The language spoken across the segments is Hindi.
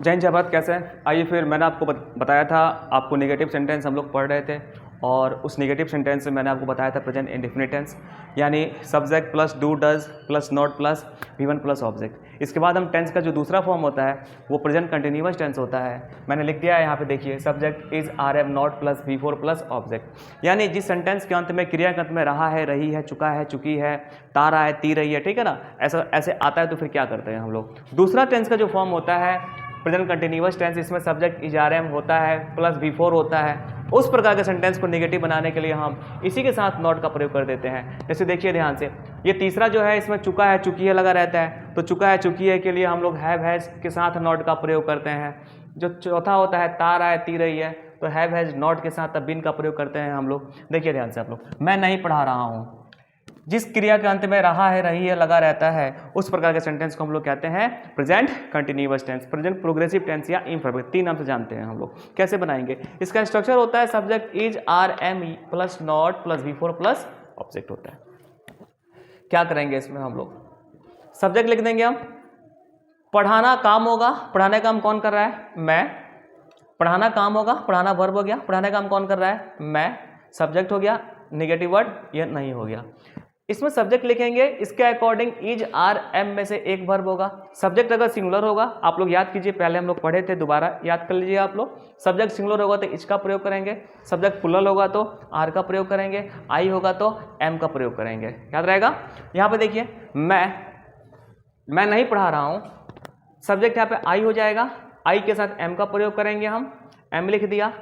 जय हिंद जय भारत। कैसे हैं? आइए फिर मैंने आपको बताया था, आपको नेगेटिव सेंटेंस हम लोग पढ़ रहे थे और उस नेगेटिव सेंटेंस में मैंने आपको बताया था प्रेजेंट इंडेफिनिट टेंस, यानी subject plus do does plus not plus V1 plus object. इसके बाद हम टेंस का जो दूसरा फॉर्म होता है वो प्रेजेंट कंटिन्यूअस टेंस होता है। मैंने लिख दिया है यहाँ पे, देखिए subject is RM not plus V4 plus object, यानी जिस सेंटेंस के अंत में क्रिया के अंत में रहा है, रही है, चुका है, चुकी है, ता रहा है, ती रही है, ठीक है ना, ऐसा ऐसे आता है तो फिर क्या करते हैं हम लोग। दूसरा टेंस का जो फॉर्म होता है प्रेजेंट कंटिन्यूअस टेंस, इसमें सब्जेक्ट इज RM होता है प्लस V4 होता है। उस प्रकार के सेंटेंस को नेगेटिव बनाने के लिए हम इसी के साथ नॉट का प्रयोग कर देते हैं। जैसे देखिए ध्यान से, ये तीसरा जो है इसमें चुका है चुकी है लगा रहता है, तो चुका है चुकी है के लिए हम लोग हैव हैज के साथ नॉट का प्रयोग करते हैं। जो चौथा होता है ता रहा है ती रही है, तो हैव हैज नॉट के साथ बिन का प्रयोग करते हैं हम लोग। देखिए ध्यान से आप लोग, मैं नहीं पढ़ा रहा हूँ, जिस क्रिया के अंत में रहा है, रही है, लगा रहता है, उस प्रकार के सेंटेंस को हम लोग कहते हैं present continuous tense, present progressive tense या इम्परफेक्ट, तीन नाम से जानते हैं हम लोग। कैसे बनाएंगे? इसका स्ट्रक्चर होता है subject is RM plus not plus V4 plus object होता है। क्या करेंगे इसमें हम लोग? सब्जेक्ट लिख देंगे हम, पढ़ाना काम होगा, पढ़ाने का काम कौन कर रहा है? मैं। पढ़ाना काम होगा, पढ़ाना वर्ब हो गया, पढ़ाने का काम कौन कर रहा है? मैं। सब्जेक्ट हो गया, नेगेटिव वर्ड ये नहीं हो गया। इसमें सब्जेक्ट लिखेंगे, इसके अकॉर्डिंग इज RM में से एक वर्ब होगा। सब्जेक्ट अगर सिंगुलर होगा, आप लोग याद कीजिए, पहले हम लोग पढ़े थे, दोबारा याद कर लीजिए आप लोग। सब्जेक्ट सिंगुलर होगा तो इज का प्रयोग करेंगे, सब्जेक्ट प्लुरल होगा तो R का प्रयोग करेंगे, आई होगा तो M का प्रयोग करेंगे। याद रहेगा? यहाँ पे देखिए, मैं नहीं पढ़ा रहा हूँ, सब्जेक्ट यहाँ पे आई हो जाएगा, आई के साथ M का प्रयोग करेंगे, हम M लिख दिया।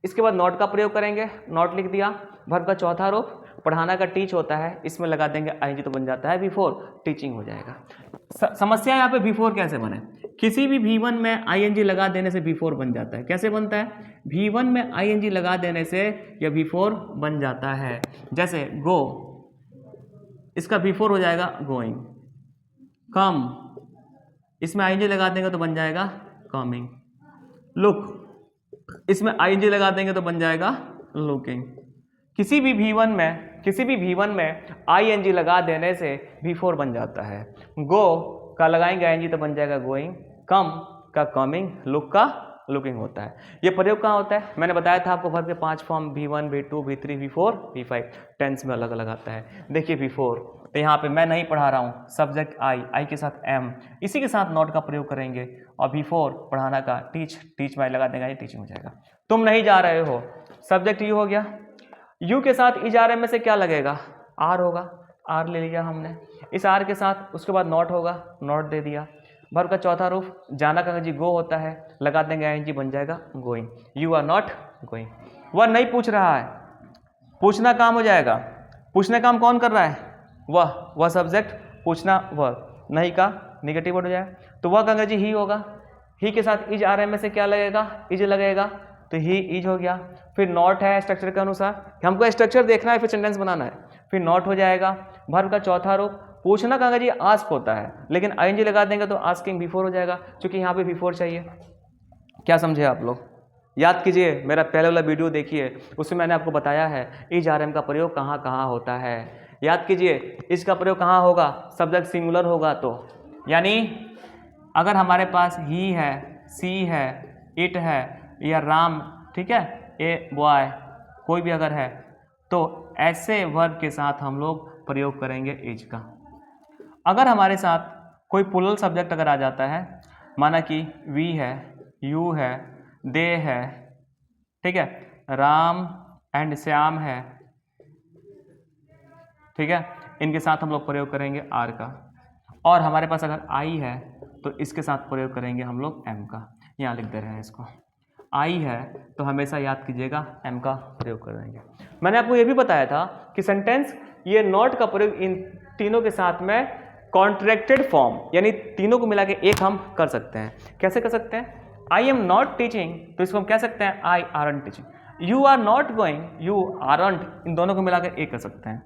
इसके बाद नॉट का प्रयोग करेंगे, नॉट लिख दिया। वर्ब का चौथा रूप पढ़ाना का टीच होता है, इसमें लगा देंगे ING तो बन जाता है V4, टीचिंग हो जाएगा। समस्या यहाँ पे V4 कैसे बने? किसी भी V1 में ING लगा देने से V4 बन जाता है। कैसे बनता है? V1 में ING लगा देने से यह V4 बन जाता है। जैसे गो, इसका V4 हो जाएगा गोइंग। कम, इसमें ING लगा देंगे तो बन जाएगा कमिंग। लुक, इसमें ING लगा देंगे तो बन जाएगा लुकिंग। किसी भी V1 में ING लगा देने से V4 बन जाता है। गो का लगाएंगे ING तो बन जाएगा गोइंग, कम का कमिंग, लुक का लुकिंग होता है। ये प्रयोग कहाँ होता है? मैंने बताया था आपको, वर्ब के 5 form V1 V2 V3 V4 V5 tense में अलग अलग आता है। देखिए V4, तो यहाँ पे मैं नहीं पढ़ा रहा हूँ, सब्जेक्ट आई के साथ M, इसी के साथ नॉट का प्रयोग करेंगे, और V4 पढ़ाना का टीच में लगा देगा, ये टीचिंग हो जाएगा। तुम नहीं जा रहे हो, सब्जेक्ट यू हो गया, यू के साथ इज RM में से क्या लगेगा? R होगा, R ले लिया हमने। इस R के साथ उसके बाद नॉट होगा, नॉट दे दिया। वर्ब का चौथा रूप जाना का जी गो होता है, लगा देंगे ING बन जाएगा going. You are not going. वह नहीं पूछ रहा है, पूछना काम हो जाएगा। पूछने काम कौन कर रहा है? वह सब्जेक्ट, पूछना वर्ब, नहीं का नेगेटिव वर्ड हो जाए तो वह कहेंगे जी ही होगा। ही के साथ इज RM में से क्या लगेगा? इज लगेगा, तो ही इज हो गया। फिर नॉट है स्ट्रक्चर के अनुसार, हमको स्ट्रक्चर देखना है फिर सेंटेंस बनाना है। फिर नॉट हो जाएगा। वर्ब का चौथा रूप पूछना कहेंगे जी आस्क होता है, लेकिन ING लगा देंगे तो आस्किंग V4 हो जाएगा, क्योंकि यहाँ पे V4 चाहिए। क्या समझे आप लोग? याद कीजिए, मेरा पहले वाला वीडियो देखिए, उसमें मैंने आपको बताया है इज RM का प्रयोग कहाँ कहाँ होता है। याद कीजिए, इसका प्रयोग कहाँ होगा? सब्जेक्ट सिंगुलर होगा तो, यानी अगर हमारे पास ही है, सी है, इट है या राम, ठीक है, ए बॉय, कोई भी अगर है, तो ऐसे वर्ब के साथ हम लोग प्रयोग करेंगे इज का। अगर हमारे साथ कोई प्लुरल सब्जेक्ट अगर आ जाता है, माना कि वी है, यू है, दे है, ठीक है, राम एंड श्याम है, ठीक है, इनके साथ हम लोग प्रयोग करेंगे R का। और हमारे पास अगर आई है तो इसके साथ प्रयोग करेंगे हम लोग M का। यहाँ लिख दे रहे हैं इसको, आई है तो हमेशा याद कीजिएगा M का प्रयोग कर देंगे। मैंने आपको ये भी बताया था कि सेंटेंस ये नॉट का प्रयोग इन तीनों के साथ में कॉन्ट्रैक्टेड फॉर्म, यानी तीनों को मिला के एक हम कर सकते हैं। कैसे कर सकते हैं? आई एम नॉट टीचिंग, तो इसको हम कह सकते हैं I aren't teaching. You are not going, you aren't, इन दोनों को मिला के एक कर सकते हैं।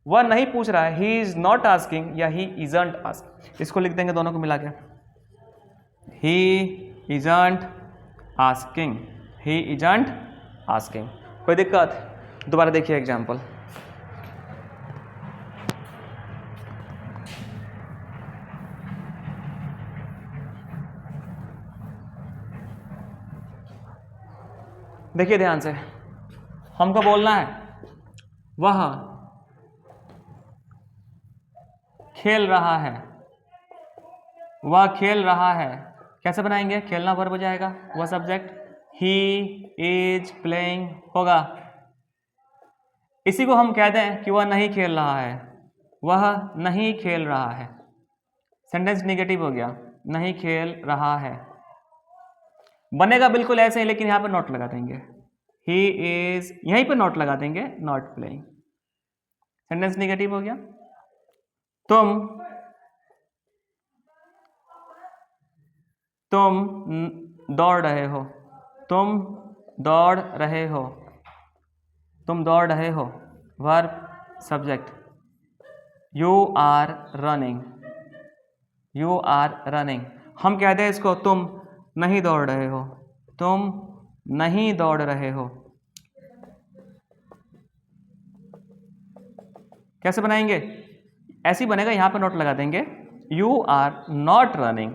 वह नहीं पूछ रहा है, ही इज नॉट आस्किंग या ही इजंट आस्किंग, इसको लिख देंगे दोनों को मिला के, he isn't asking, he isn't asking. कोई दिक्कत? दोबारा देखिए एग्जाम्पल, देखिए ध्यान से, हमको बोलना है वह खेल रहा है, वह खेल रहा है। कैसे बनाएंगे? खेलना वर्ब हो जाएगा, वह सब्जेक्ट, ही इज प्लेइंग होगा। इसी को हम कहते हैं कि वह नहीं खेल रहा है, वह नहीं खेल रहा है। सेंटेंस निगेटिव हो गया, नहीं खेल रहा है। बनेगा बिल्कुल ऐसे ही, लेकिन यहां पर नॉट लगा देंगे। ही इज, यहीं पर नॉट लगा देंगे, नॉट प्लेइंग। सेंटेंस निगेटिव हो गया। तुम दौड़ रहे हो, तुम दौड़ रहे हो, तुम दौड़ रहे हो, verb subject. You are running, you are running. हम कहते हैं इसको तुम नहीं दौड़ रहे हो, तुम नहीं दौड़ रहे हो। कैसे बनाएंगे? ऐसे ही बनेगा, यहां पर नोट लगा देंगे, you are not running,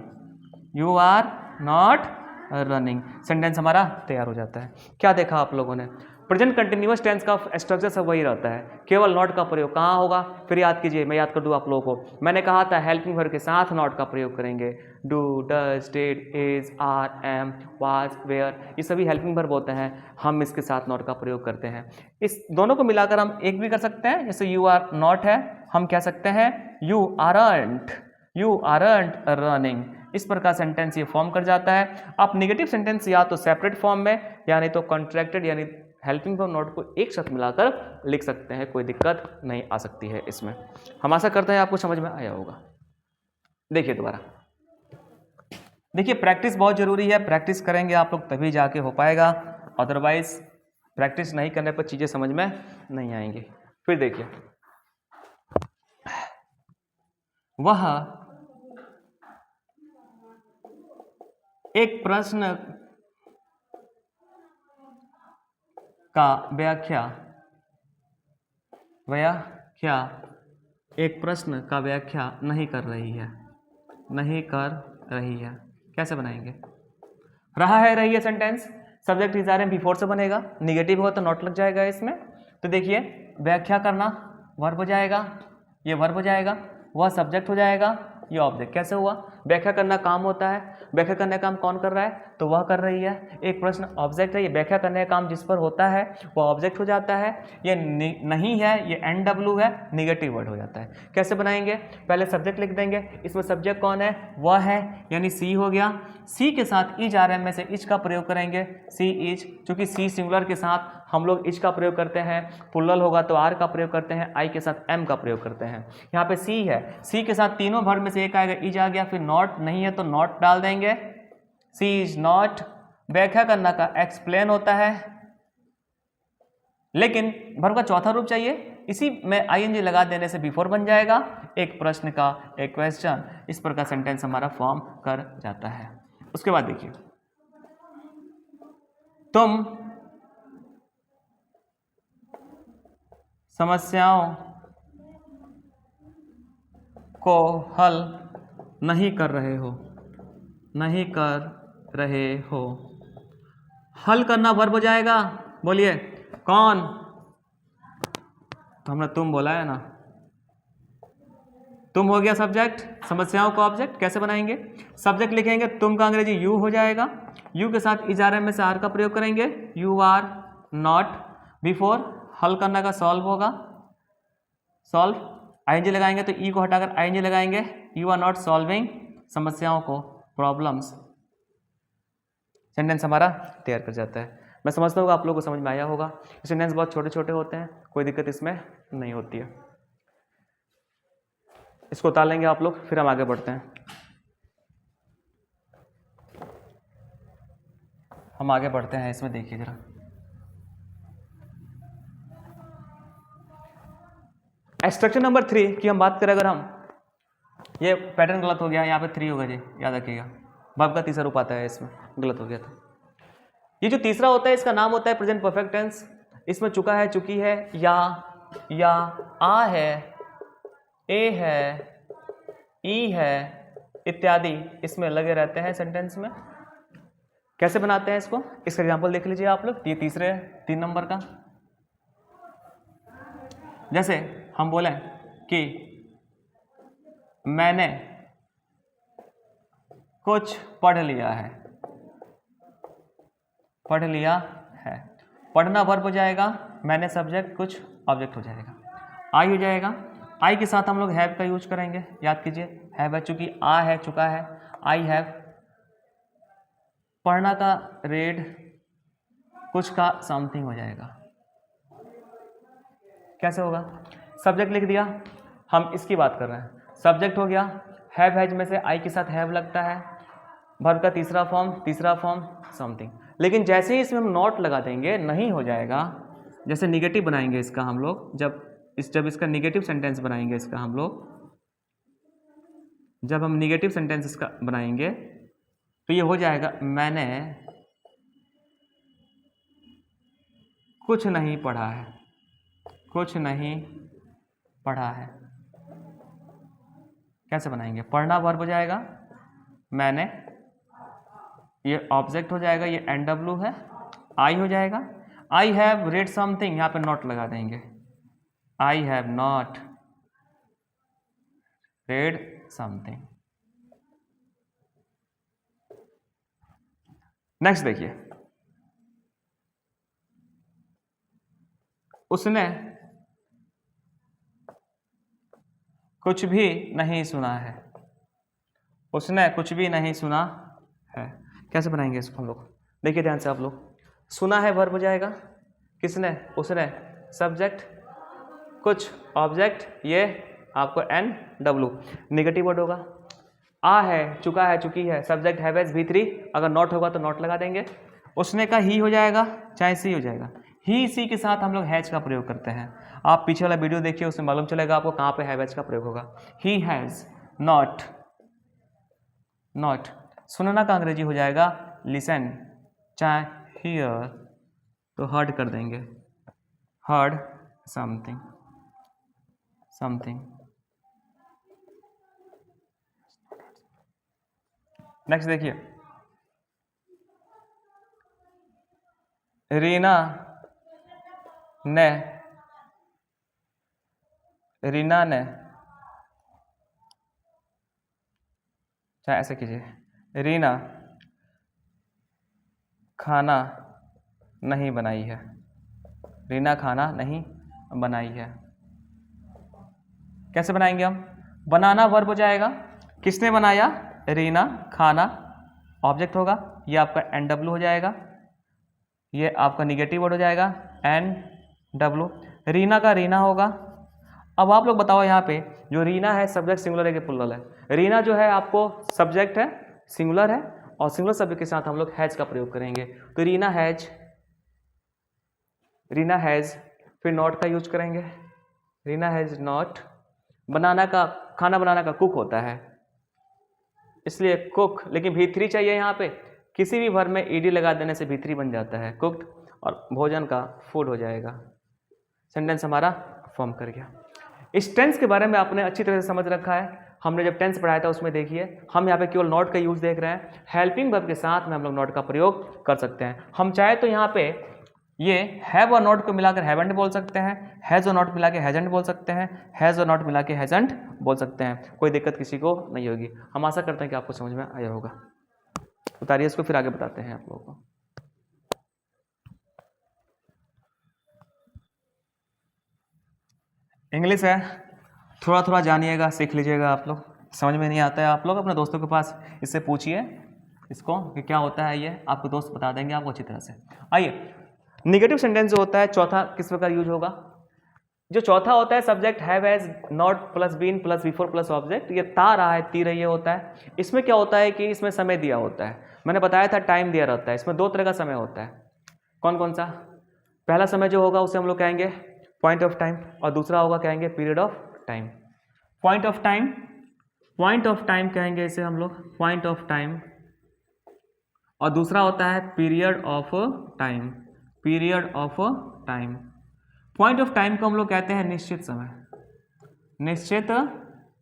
you are not running. Sentence हमारा तैयार हो जाता है। क्या देखा आप लोगों ने? प्रेजेंट कंटिन्यूअस टेंस का स्ट्रक्चर सब वही रहता है, केवल नॉट का प्रयोग कहाँ होगा? फिर याद कीजिए, मैं याद कर दूं आप लोगों को। मैंने कहा था हेल्पिंग वर्ब के साथ नॉट का प्रयोग करेंगे। Do, does, did, is, are, am, was, were, ये सभी हेल्पिंग वर्ब होते हैं, हम इसके साथ नॉट का प्रयोग करते हैं। इस दोनों को मिलाकर हम एक भी कर सकते हैं, जैसे यू आर नॉट है, हम कह सकते हैं you aren't, you aren't running. इस प्रकार सेंटेंस ये फॉर्म कर जाता है। आप नेगेटिव सेंटेंस या तो सेपरेट फॉर्म में, यानी तो कॉन्ट्रैक्टेड यानी हेल्पिंग वर्ब नॉट को एक साथ मिलाकर लिख सकते हैं, कोई दिक्कत नहीं आ सकती है इसमें। हम आशा करते हैं आपको समझ में आया होगा। देखिए दोबारा, देखिए प्रैक्टिस बहुत जरूरी है, प्रैक्टिस करेंगे आप लोग तभी जाके हो पाएगा, अदरवाइज प्रैक्टिस नहीं करने पर चीजें समझ में नहीं आएंगी। फिर देखिए, वह एक प्रश्न का व्याख्या एक प्रश्न का व्याख्या नहीं कर रही है, नहीं कर रही है। कैसे बनाएंगे? रहा है, रही है sentence, subject is are am before से बनेगा, निगेटिव होगा तो नॉट लग जाएगा इसमें। तो देखिए, व्याख्या करना वर्ब हो जाएगा, ये वर्ब हो जाएगा, वह सब्जेक्ट हो जाएगा, ये ऑब्जेक्ट। कैसे हुआ? व्याख्या करना काम होता है, व्याख्या करने का काम कौन कर रहा है? तो वह कर रही है। एक प्रश्न ऑब्जेक्ट है, ये व्याख्या करने का काम जिस पर होता है वह ऑब्जेक्ट हो जाता है। ये नहीं है, ये NW है, निगेटिव वर्ड हो जाता है। कैसे बनाएंगे? पहले सब्जेक्ट लिख देंगे, इसमें सब्जेक्ट कौन है? वह है, यानी सी हो गया। सी के साथ इज आ रहा है, में से इज का प्रयोग करेंगे, सी इज। चूंकि सी सिंगुलर के साथ हम लोग इज का प्रयोग करते हैं, प्लुरल होगा तो आर का प्रयोग करते हैं, आई के साथ एम का प्रयोग करते हैं। यहाँ पे सी है, सी के साथ तीनों वर्ब में से एक आएगा, इज आ गया, फिर नॉट नहीं है तो नॉट डाल देंगे, सी इज नॉट। व्याख्या करना का एक्सप्लेन होता है, लेकिन वर्ब का चौथा रूप चाहिए, इसी में आईएनजी लगा देने से बिफोर बन जाएगा, एक प्रश्न का, एक क्वेश्चन। इस प्रकार सेंटेंस हमारा फॉर्म कर जाता है। उसके बाद देखिए, तुम समस्याओं को हल नहीं कर रहे हो, नहीं कर रहे हो। हल करना वर्ब हो जाएगा, बोलिए कौन? तो हमने तुम बोला है ना, तुम हो गया सब्जेक्ट, समस्याओं का ऑब्जेक्ट। कैसे बनाएंगे? सब्जेक्ट लिखेंगे, तुम का अंग्रेजी यू हो जाएगा, यू के साथ इज आर एम में से आर का प्रयोग करेंगे, यू आर नॉट बिफोर। हल करना का सॉल्व होगा, सॉल्व, आईएनजी लगाएंगे तो ई को हटाकर आईएनजी लगाएंगे, यू आर नॉट सॉल्विंग समस्याओं को, प्रॉब्लम्स। सेंटेंस हमारा तैयार कर जाता है। मैं समझता हूँ आप लोगों को समझ में आया होगा। सेंटेंस बहुत छोटे छोटे होते हैं, कोई दिक्कत इसमें नहीं होती है। इसको उतार लेंगे आप लोग, फिर हम आगे बढ़ते हैं। हम आगे बढ़ते हैं इसमें, देखिए जरा, स्ट्रक्चर नंबर 3 की हम बात करें अगर हम, ये पैटर्न गलत हो गया, यहाँ पे 3 होगा जी, याद रखिएगा। वर्ब का तीसरा रूप आता है, इसमें गलत हो गया था। ये जो तीसरा होता है इसका नाम होता है प्रेजेंट परफेक्ट टेंस। इसमें चुका है, चुकी है, या आ है, ए है, ई है इत्यादि इसमें लगे रहते हैं सेंटेंस में। कैसे बनाते हैं इसको, इसका एग्जाम्पल देख लीजिए आप लोग, ये तीसरे 3 नंबर का। जैसे हम बोलें कि मैंने कुछ पढ़ लिया है, पढ़ लिया है, पढ़ना वर्ब हो जाएगा, मैंने सब्जेक्ट, कुछ ऑब्जेक्ट हो जाएगा, आई हो जाएगा। आई के साथ हम लोग हैव का यूज करेंगे, याद कीजिए हैव है, चूंकि आ है, चुका है, आई हैव। पढ़ना का रेड, कुछ का समथिंग हो जाएगा। कैसे होगा, सब्जेक्ट लिख दिया, हम इसकी बात कर रहे हैं, सब्जेक्ट हो गया, हैव हैज में से आई के साथ हैव लगता है, वर्ब का तीसरा फॉर्म समथिंग। लेकिन जैसे ही इसमें हम नॉट लगा देंगे नहीं हो जाएगा। जैसे निगेटिव बनाएंगे इसका हम लोग, जब इसका निगेटिव सेंटेंस बनाएंगे इसका हम लोग, जब हम निगेटिव सेंटेंस इसका बनाएंगे तो ये हो जाएगा मैंने कुछ नहीं पढ़ा है, कुछ नहीं पढ़ा है। कैसे बनाएंगे, पढ़ना वर्ब हो जाएगा, मैंने, ये ऑब्जेक्ट हो जाएगा, ये NW है, आई हो जाएगा, आई हैव रेड समथिंग, यहाँ पे नॉट लगा देंगे, I have not read something. Next देखिए, उसने कुछ भी नहीं सुना है, उसने कुछ भी नहीं सुना है। कैसे बनाएंगे इसको हम लोग, देखिए ध्यान से आप लोग, सुना है वर्ब हो जाएगा, किसने, उसने, सब्जेक्ट, कुछ ऑब्जेक्ट, ये आपको NW, निगेटिव वर्ड होगा, आ है, चुका है, चुकी है, सब्जेक्ट हैव हैज V3, अगर नॉट होगा तो नॉट लगा देंगे। उसने का ही हो जाएगा, चाहे सी हो जाएगा, ही सी के साथ हम लोग हैज का प्रयोग करते हैं। आप पीछे वाला वीडियो देखिए, उसमें मालूम चलेगा आपको कहाँ पे हैव हैज का प्रयोग होगा। He has not, not. सुनना का अंग्रेजी हो जाएगा लिसन, चाहे हियर तो हर्ड कर देंगे, हर्ड समथिंग, समथिंग। नेक्स्ट देखिए, रीना ने, रीना ने, चाहे ऐसे कीजिए, रीना खाना नहीं बनाई है, रीना खाना नहीं बनाई है। कैसे बनाएंगे हम, बनाना वर्ब हो जाएगा, किसने बनाया, रीना, खाना ऑब्जेक्ट होगा, ये आपका NW हो जाएगा, ये आपका निगेटिव वर्ड हो जाएगा NW, रीना का रीना होगा। अब आप लोग बताओ यहाँ पे जो रीना है सब्जेक्ट सिंगुलर है कि प्लुरल है, रीना जो है आपको सब्जेक्ट है, सिंगुलर है, और सिंगुलर सब्जेक्ट के साथ हम लोग हैज का प्रयोग करेंगे, तो रीना हैज, रीना हैज, फिर नॉट का यूज करेंगे, रीना हैज नॉट। बनाना का, खाना बनाना का कुक होता है, इसलिए कुक, लेकिन V3 चाहिए यहाँ पे, किसी भी वर्ब में ED लगा देने से V3 बन जाता है, कुक्ड, और भोजन का फूड हो जाएगा। सेंटेंस हमारा फॉर्म कर गया। इस टेंस के बारे में आपने अच्छी तरह से समझ रखा है, हमने जब टेंस पढ़ाया था उसमें देखिए, हम यहाँ पे केवल नॉट का यूज देख रहे हैं, हेल्पिंग वर्ब के साथ में हम लोग नॉट का प्रयोग कर सकते हैं। हम चाहे तो यहाँ पे ये हैव और नॉट को मिलाकर हैवंट बोल सकते हैं, हैज और नॉट मिला के हैजंट बोल सकते हैं, हैज और नॉट मिला के हैजंट बोल सकते हैं, कोई दिक्कत किसी को नहीं होगी। हम आशा करते हैं कि आपको समझ में आया होगा। उतारिए इसको, फिर आगे बताते हैं आप लोगों को। इंग्लिश है, थोड़ा थोड़ा जानिएगा, सीख लीजिएगा आप लोग, समझ में नहीं आता है आप लोग अपने दोस्तों के पास इससे पूछिए इसको कि क्या होता है, ये आपके दोस्त बता देंगे आपको अच्छी तरह से। आइए, निगेटिव सेंटेंस जो होता है चौथा किस प्रकार यूज होगा, जो चौथा होता है subject have has not plus been plus before plus object, ये ता रहा है, ती रही है होता है। इसमें क्या होता है कि इसमें समय दिया होता है, मैंने बताया था टाइम दिया रहता है, इसमें 2 तरह का समय होता है। कौन कौन सा, पहला समय जो होगा उसे हम लोग कहेंगे पॉइंट ऑफ टाइम, और दूसरा होगा कहेंगे period of time. Point of time, point of time कहेंगे इसे हम लोग, पॉइंट ऑफ टाइम, और दूसरा होता है period of time, period of time. Point of time को हम लोग कहते हैं निश्चित समय, निश्चित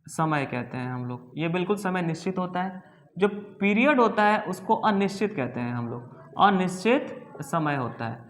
समय कहते हैं हम लोग, ये बिल्कुल समय निश्चित होता है, जो पीरियड होता है उसको अनिश्चित कहते हैं हम लोग, अनिश्चित समय होता है।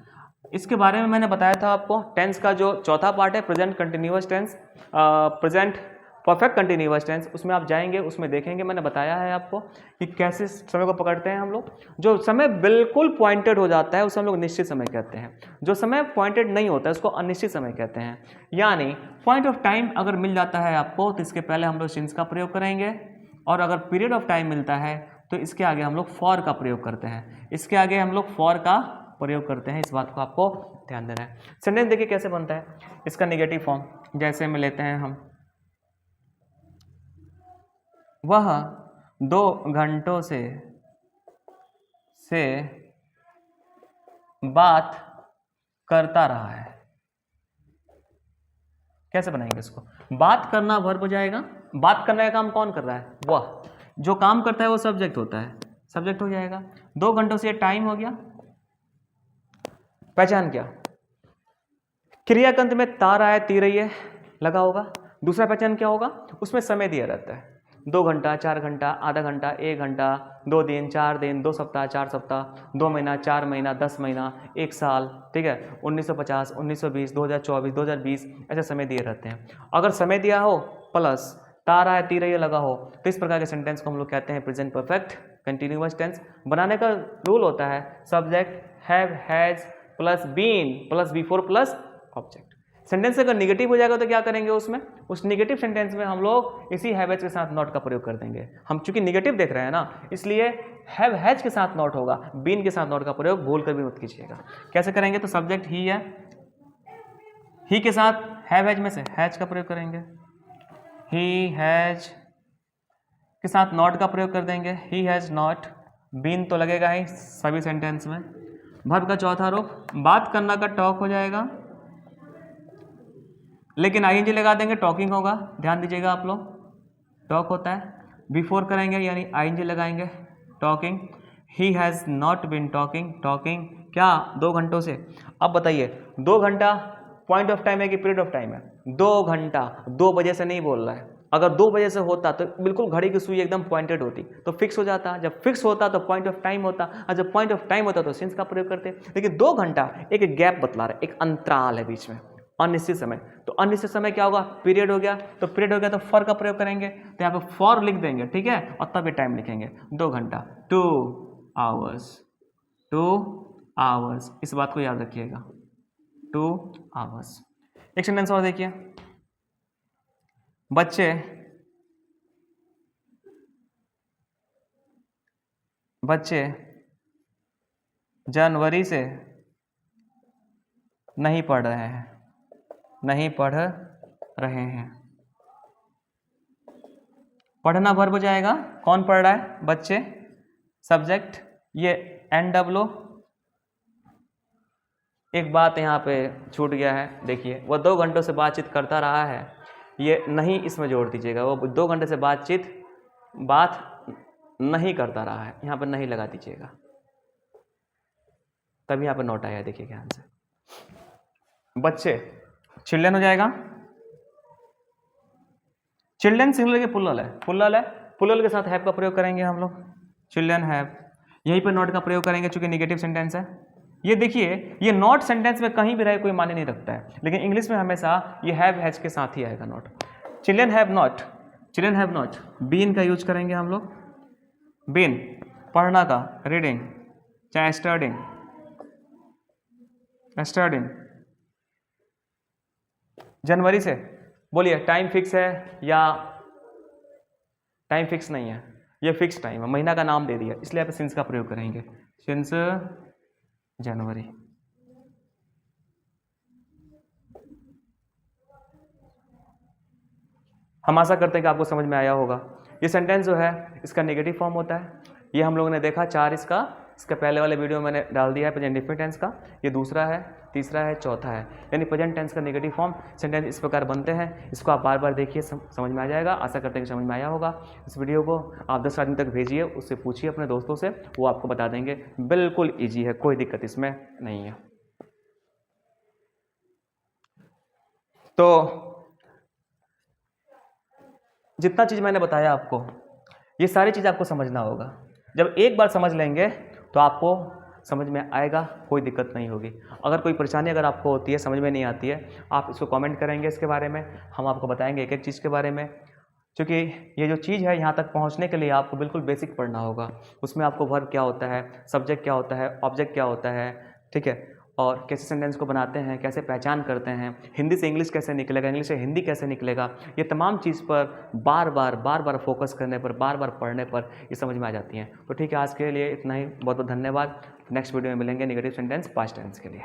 इसके बारे में मैंने बताया था आपको। टेंस का जो चौथा पार्ट है present continuous tense, present perfect continuous tense, उसमें आप जाएंगे, उसमें देखेंगे, मैंने बताया है आपको कि कैसे समय को पकड़ते हैं हम लोग। जो समय बिल्कुल पॉइंटेड हो जाता है उसे हम लोग निश्चित समय कहते हैं, जो समय पॉइंटेड नहीं होता है उसको अनिश्चित समय कहते हैं। यानी पॉइंट ऑफ टाइम अगर मिल जाता है आपको तो इसके पहले हम लोग सिंस का प्रयोग करेंगे, और अगर पीरियड ऑफ टाइम मिलता है तो इसके आगे हम लोग फॉर का प्रयोग करते हैं, इसके आगे हम लोग फॉर का प्रयोग करते हैं। इस बात को आपको ध्यान देना है। सेंटेंस देखिए कैसे बनता है, इसका नेगेटिव फॉर्म जैसे में लेते हैं हम, वह 2 घंटों से बात करता रहा है। कैसे बनाएंगे इसको? बात करना वर्ब हो जाएगा, बात करने का काम कौन कर रहा है? वह। जो काम करता है वो सब्जेक्ट होता है, सब्जेक्ट हो जाएगा। 2 घंटों से टाइम हो गया। पहचान क्या? क्रियाकंत में तार आया ती रही है लगा होगा। दूसरा पहचान क्या होगा? उसमें समय दिया रहता है, 2 घंटा, 4 घंटा, आधा घंटा, 1 घंटा, 2 दिन, 4 दिन, 2 सप्ताह, 4 सप्ताह, 2 महीना, 4 महीना, 10 महीना, 1 साल, ठीक है, 1950, 1920, 2024, 2020, ऐसे समय दिए रहते हैं। अगर समय दिया हो प्लस तार आया ती रही है लगा हो तो इस प्रकार के सेंटेंस को हम लोग कहते हैं प्रेजेंट परफेक्ट कंटिन्यूअस टेंस। बनाने का रूल होता है subject have, has plus been plus before plus object. Sentence अगर निगेटिव हो जाएगा तो क्या करेंगे उसमें? उस निगेटिव सेंटेंस में हम लोग इसी हैवेज के साथ नॉट का प्रयोग कर देंगे। हम चूंकि निगेटिव देख रहे हैं ना, इसलिए हैव हैज के साथ नॉट होगा, बीन के साथ नॉट का प्रयोग भूल कर भी मत कीजिएगा। कैसे करेंगे? तो सब्जेक्ट ही है, ही के साथ हैव हैज में से हैज का प्रयोग करेंगे, ही हैज के साथ नॉट का प्रयोग कर देंगे, ही हैज नॉट। बीन तो लगेगा ही सभी सेंटेंस में। वर्ब का चौथा रूप बात करना का टॉक हो जाएगा, लेकिन आईएनजी लगा देंगे, टॉकिंग होगा, ध्यान दीजिएगा आप लोग, टॉक होता है। बिफोर करेंगे यानी आईएनजी लगाएंगे, talking. He has not been talking, talking क्या 2 घंटों से। अब बताइए 2 घंटा पॉइंट ऑफ टाइम है कि पीरियड ऑफ टाइम है? 2 घंटा 2 बजे से नहीं बोल रहा है। अगर 2 बजे से होता तो बिल्कुल घड़ी की सुई एकदम पॉइंटेड होती तो फिक्स हो जाता। जब फिक्स होता तो पॉइंट ऑफ टाइम होता, और जब पॉइंट ऑफ टाइम होता तो सिंस का प्रयोग करते। लेकिन 2 घंटा एक गैप बतला रहा है, एक अंतराल है बीच में, अनिश्चित समय। तो अनिश्चित समय क्या होगा? पीरियड हो गया। तो पीरियड हो गया तो फॉर का प्रयोग करेंगे, तो यहाँ पे फॉर लिख देंगे, ठीक है, और तब ये टाइम लिखेंगे 2 घंटा, 2 आवर्स, 2 आवर्स। इस बात को याद रखिएगा, 2 आवर्स। एक सेंटेंस और देखिए, बच्चे जनवरी से नहीं पढ़ रहे हैं, नहीं पढ़ रहे हैं। पढ़ना वर्ब हो जाएगा, कौन पढ़ रहा है? बच्चे, सब्जेक्ट ये NW। एक बात यहाँ पे छूट गया है, देखिए, वह 2 घंटों से बातचीत करता रहा है, ये नहीं इसमें जोड़ दीजिएगा। वो 2 घंटे से बात नहीं करता रहा है, यहाँ पर नहीं लगा दीजिएगा, तभी यहाँ पर नोट आया, देखिए ध्यान से। बच्चे चिल्ड्रन हो जाएगा, चिल्ड्रन सिंगुलर के प्लुरल है, प्लुरल के साथ हैव का प्रयोग करेंगे हम लोग, चिल्ड्रन हैव। यहीं पर नॉट का प्रयोग करेंगे चूंकि नेगेटिव सेंटेंस है। ये देखिए, ये नॉट सेंटेंस में कहीं भी रहे कोई माने नहीं रखता है, लेकिन इंग्लिश में हमेशा ये हैव हैज के साथ ही आएगा not. Children have not, been का यूज करेंगे हम लोग, बीन पढ़ना का, रीडिंग, चाहे स्टडिंग, जनवरी से। बोलिए टाइम फिक्स है या टाइम फिक्स नहीं है? ये फिक्स टाइम है, महीना का नाम दे दिया, इसलिए आप सिंस का प्रयोग करेंगे, सिंस जनवरी। हम आशा करते हैं कि आपको समझ में आया होगा। ये सेंटेंस जो है इसका नेगेटिव फॉर्म होता है, ये हम लोगों ने देखा 4 इसका पहले वाले वीडियो मैंने डाल दिया है प्रेजेंट इंडेफिनिट टेंस का। ये दूसरा है, तीसरा है, चौथा है, यानी प्रेजेंट टेंस का नेगेटिव फॉर्म सेंटेंस इस प्रकार बनते हैं। इसको आप बार बार देखिए, समझ में आ जाएगा। आशा करते हैं कि समझ में आया होगा। इस वीडियो को आप 10 आदमी तक भेजिए, उससे पूछिए अपने दोस्तों से, वो आपको बता देंगे। बिल्कुल ईजी है, कोई दिक्कत इसमें नहीं है। तो जितना चीज़ मैंने बताया आपको, ये सारी चीज़ आपको समझना होगा। जब एक बार समझ लेंगे तो आपको समझ में आएगा, कोई दिक्कत नहीं होगी। अगर कोई परेशानी अगर आपको होती है, समझ में नहीं आती है, आप इसको कमेंट करेंगे इसके बारे में, हम आपको बताएंगे एक एक चीज़ के बारे में। क्योंकि ये जो चीज़ है यहाँ तक पहुँचने के लिए आपको बिल्कुल बेसिक पढ़ना होगा। उसमें आपको वर्ब क्या होता है, सब्जेक्ट क्या होता है, ऑब्जेक्ट क्या होता है, ठीक है, और कैसे सेंटेंस को बनाते हैं, कैसे पहचान करते हैं, हिंदी से इंग्लिश कैसे निकलेगा, इंग्लिश से हिंदी कैसे निकलेगा, ये तमाम चीज़ पर बार बार फोकस करने पर, बार बार पढ़ने पर ये समझ में आ जाती हैं। तो ठीक है, आज के लिए इतना ही। बहुत बहुत धन्यवाद। नेक्स्ट वीडियो में मिलेंगे नेगेटिव सेंटेंस पास्ट टेंस के लिए।